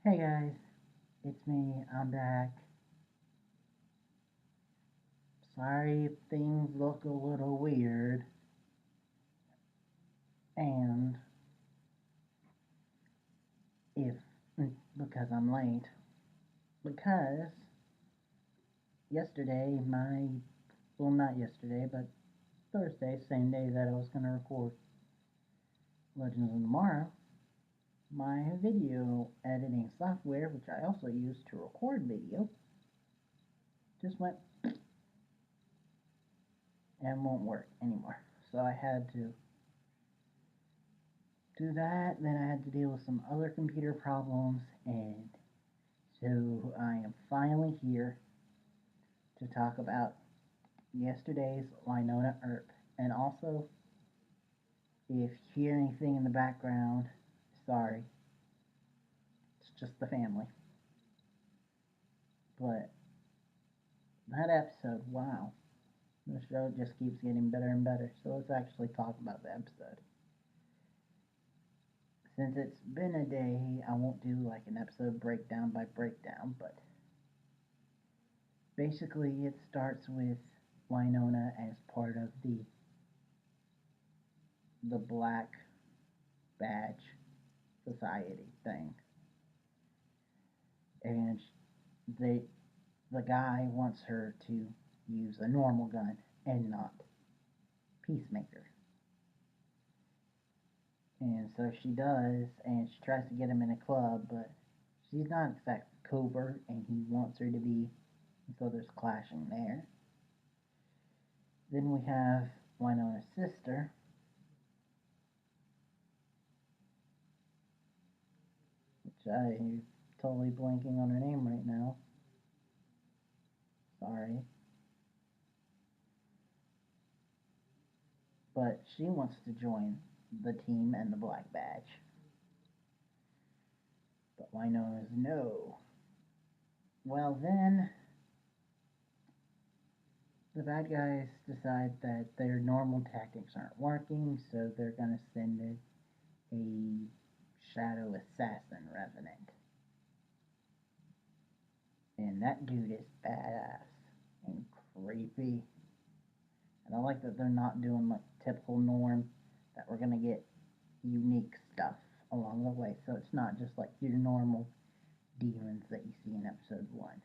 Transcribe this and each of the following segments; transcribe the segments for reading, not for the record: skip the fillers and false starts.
Hey guys, it's me. I'm back. Sorry if things look a little weird, and if because I'm late. Because yesterday, not yesterday, but Thursday, same day that I was gonna record Legends of Tomorrow, my video editing software, which I also use to record video, just went and won't work anymore. So I had to do that. Then I had to deal with some other computer problems, and so I am finally here to talk about yesterday's Wynonna Earp. And also, if you hear anything in the background, sorry, it's just the family. But that episode, wow, the show just keeps getting better and better. So let's actually talk about the episode. Since it's been a day, I won't do like an episode breakdown by breakdown, but basically it starts with Wynonna as part of the Black Badge Society thing, and they the guy wants her to use a normal gun and not Peacemaker. And so she does, and she tries to get him in a club, but she's not exactly covert, and he wants her to be, and so there's clashing there. Then we have Wynonna's sister, which I'm totally blanking on her name right now. Sorry. But she wants to join the team and the Black Badge. But Wynonna's no. Well, then the bad guys decide that their normal tactics aren't working, so they're gonna send a shadow assassin revenant. And that dude is badass and creepy. And I like that they're not doing like typical norm, that we're gonna get unique stuff along the way. So it's not just like your normal demons that you see in episode 1.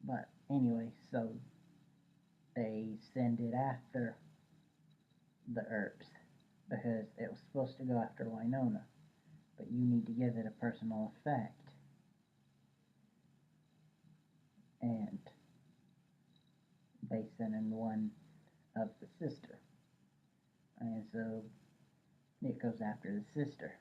But anyway, so they send it after the Earps because it was supposed to go after Wynonna, but you need to give it a personal effect. And they send in one of the sister. And so it goes after the sister.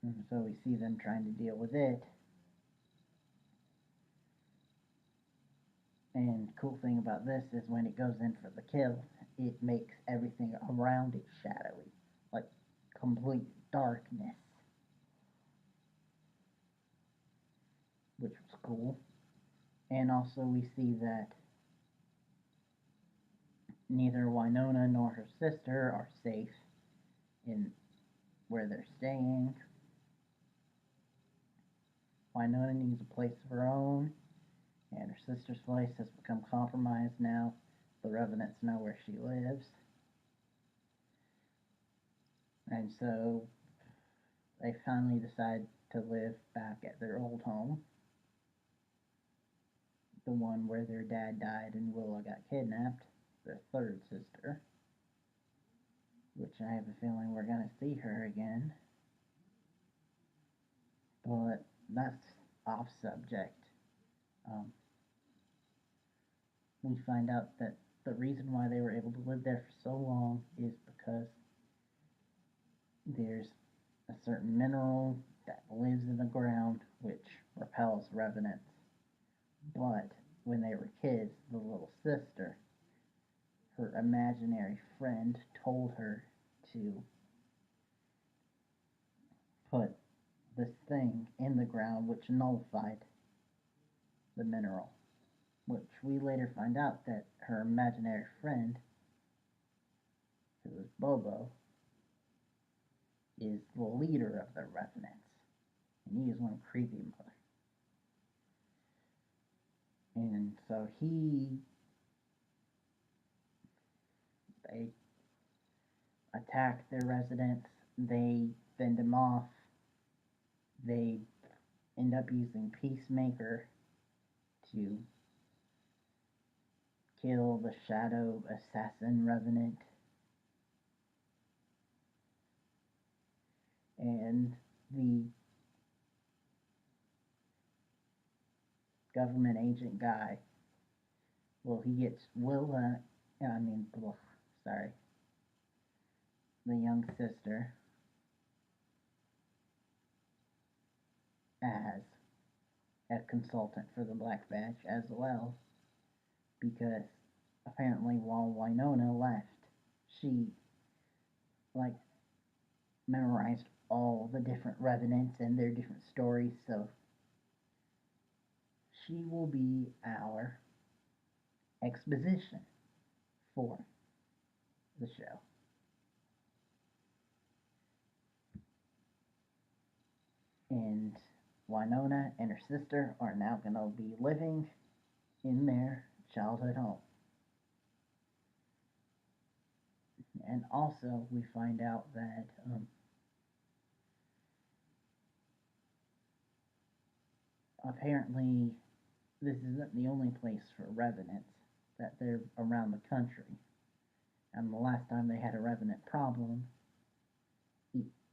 And so we see them trying to deal with it. And cool thing about this is when it goes in for the kill, it makes everything around it shadowy, like complete darkness, which was cool. And also we see that neither Wynonna nor her sister are safe in where they're staying. Wynonna needs a place of her own, and her sister's place has become compromised now. The Revenants know where she lives. And so they finally decide to live back at their old home, the one where their dad died and Willa got kidnapped, their third sister, which I have a feeling we're going to see her again. But that's off subject. Um, we find out that the reason why they were able to live there for so long is because there's a certain mineral that lives in the ground which repels revenants. But when they were kids, the little sister, her imaginary friend, told her to put this thing in the ground which nullified the mineral. Which we later find out that her imaginary friend, who was Bobo, is the leader of the Revenants, and he is one creepy mother. And so they attack their residents, they fend him off, they end up using Peacemaker to kill the shadow assassin revenant. And the government agent guy, well, he gets sorry, the young sister as a consultant for the Black Badge as well, because apparently while Wynnona left, she like memorized all the different revenants and their different stories, so she will be our exposition for the show. And Wynnona and her sister are now going to be living in their childhood home. And also, we find out that apparently this isn't the only place for revenants, that they're around the country. And the last time they had a revenant problem,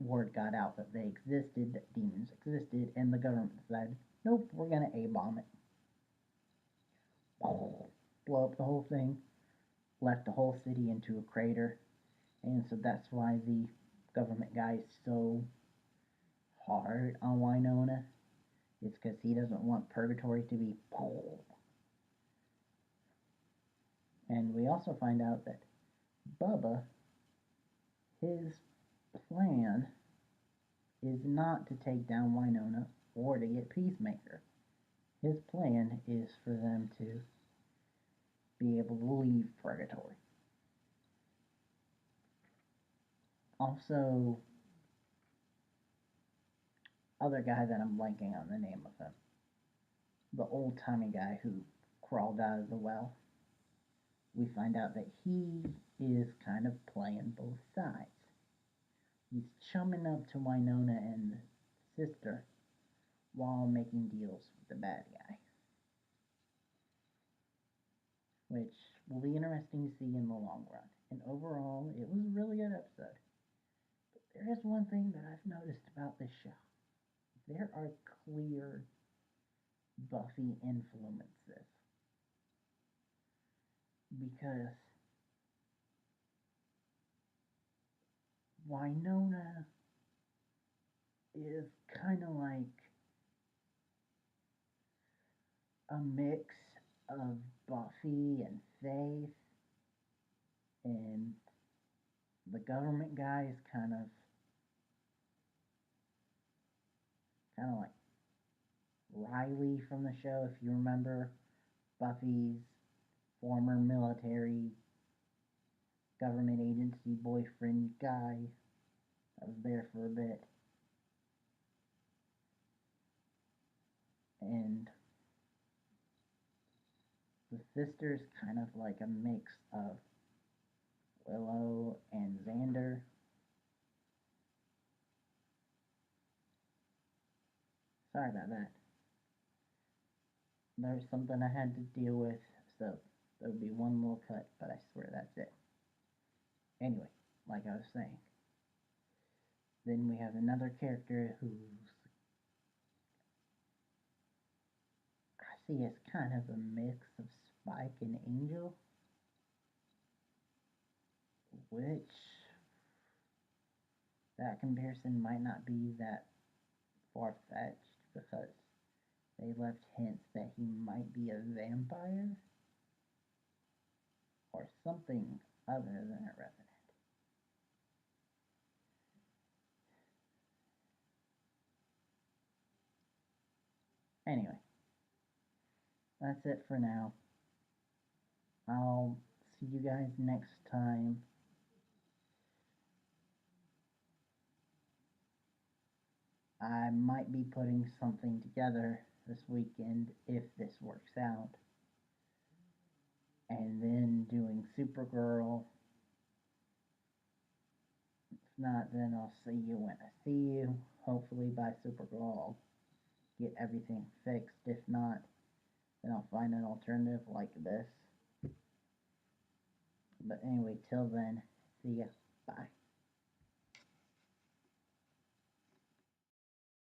word got out that they existed, that demons existed, and the government said, nope, we're going to A-bomb it. Blow up the whole thing, left the whole city into a crater, and so that's why the government guy is so hard on Wynnona. It's because he doesn't want purgatory to be pulled. And we also find out that Bubba, his plan is not to take down Wynnona or to get Peacemaker. His plan is for them to be able to leave purgatory. Also, other guy that I'm blanking on the name of him, the old-timey guy who crawled out of the well, we find out that he is kind of playing both sides. He's chumming up to Wynnona and the sister while making deals with the bad guy, which will be interesting to see in the long run. And overall, it was a really good episode. But there is one thing that I've noticed about this show. There are clear Buffy influences. Because Wynnona is kind of like a mix of Buffy and Faith, and the government guy is kind of like Riley from the show, if you remember, Buffy's former military government agency boyfriend guy that was there for a bit. And the sister's kind of like a mix of Willow and Xander. Sorry about that. There's something I had to deal with, so there would be one little cut, but I swear that's it. Anyway, like I was saying, then we have another character who's, I see as kind of a mix of Spike and Angel, which that comparison might not be that far-fetched because they left hints that he might be a vampire or something other than a revenant. Anyway, that's it for now. I'll see you guys next time. I might be putting something together this weekend if this works out. And then doing Supergirl. If not, then I'll see you when I see you. Hopefully by Supergirl I'll get everything fixed. If not, then I'll find an alternative like this. But anyway, till then, see ya. Bye.